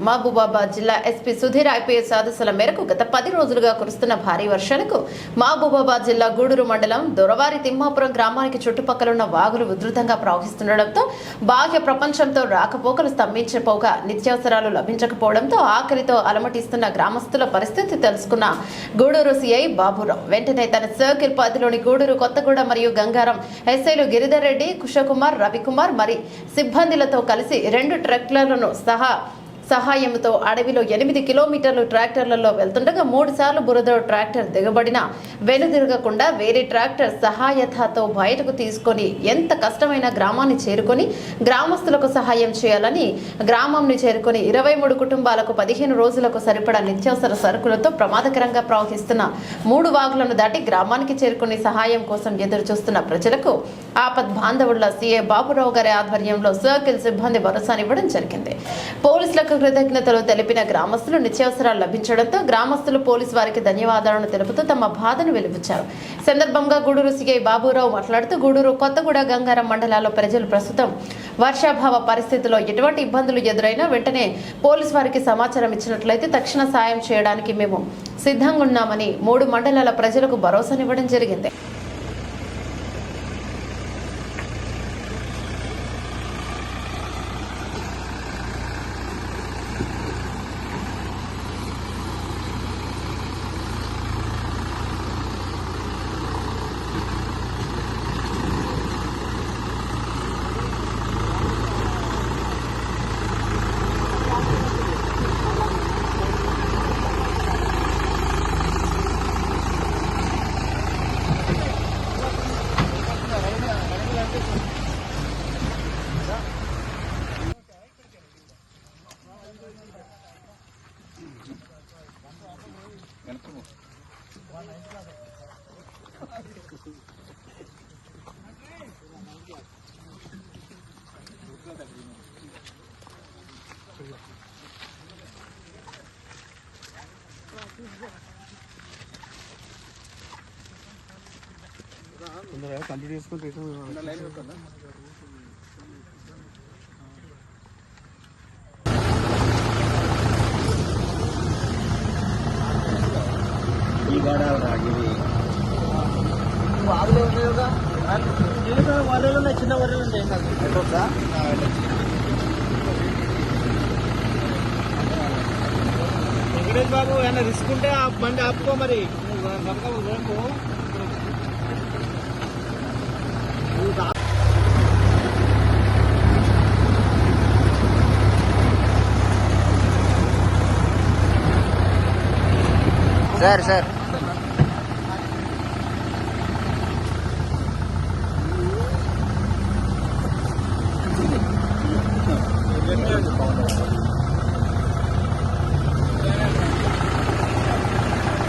మహబూబాబాద్ జిల్లా SP Sudheer IPS ఆదేశాల మేరకు గత 10 రోజులుగా కురుస్తున్న భారీ వర్షాలకు మహబూబాబాద్ జిల్లా గూడూరు మండలం దొరవారి తిమ్మాపురం గ్రామానికి చుట్టుపక్కల వాగులు ఉధృతంగా ప్రవహిస్తుండటంతో బాహ్య ప్రపంచంతో రాకపోకలు స్తంభించిపోగా నిత్యావసరాలు లభించకపోవడంతో ఆకలితో అలమటిస్తున్న గ్రామస్తుల పరిస్థితి తెలుసుకున్న గూడూరు సిఐ బాబురావు వెంటనే తన సర్కిల్ పరిధిలోని గూడూరు కొత్తగూడ మరియు గంగారం ఎస్ఐలు గిరిధర్ రెడ్డి కుషకుమార్ రవికుమార్ మరి సిబ్బందిలతో కలిసి 2 ట్రక్లను సహాయంతో అడవిలో 8 కిలోమీటర్లు ట్రాక్టర్లలో వెళ్తుండగా 3 సార్లు బురద ట్రాక్టర్ దిగబడిన వెనుదిరగకుండా వేరే ట్రాక్టర్ సహాయతతో బయటకు తీసుకొని ఎంత కష్టమైన గ్రామాన్ని చేరుకొని గ్రామస్తులకు సహాయం చేయాలని గ్రామంని చేరుకొని 23 కుటుంబాలకు 15 రోజులకు సరిపడా నిత్యావసర సరుకులతో ప్రమాదకరంగా ప్రవహిస్తున్న 3 వాగులను దాటి గ్రామానికి చేరుకుని సహాయం కోసం ఎదురు చూస్తున్న ప్రజలకు ఆపద్ బాంధవుల సీఏ బాబురావు గారి ఆధ్వర్యంలో సర్కిల్ సిబ్బంది భరోసానివ్వడం జరిగింది. పోలీసులకు కృతజ్ఞతలు తెలిపిన గ్రామస్తులు నిత్యావసరాలు లభించడంతో గ్రామస్తులు పోలీసు వారికి ధన్యవాదాలను తెలుపుతూ తమ బాధను వెలిబుచ్చారు. సందర్భంగా గూడూరు సిఐ బాబురావు మాట్లాడుతూ గూడూరు కొత్తగూడ గంగారం మండలాల్లో ప్రజలు ప్రస్తుతం వర్షాభావ పరిస్థితుల్లో ఎటువంటి ఇబ్బందులు ఎదురైనా వెంటనే పోలీసు వారికి సమాచారం ఇచ్చినట్లయితే తక్షణ సాయం చేయడానికి మేము సిద్ధంగా ఉన్నామని 3 మండలాల ప్రజలకు భరోసానివ్వడం జరిగింది. కంప్లీట్ చేసుకుంటే ఈ గోడాలు రాగివి వాగులు వరలు ఉన్నాయి, చిన్న వరలు ఉంటాయి. వెంకటేష్ బాబు ఏమైనా రిస్క్ ఉంటే ఆ బండి ఆపుకో. మరి సార్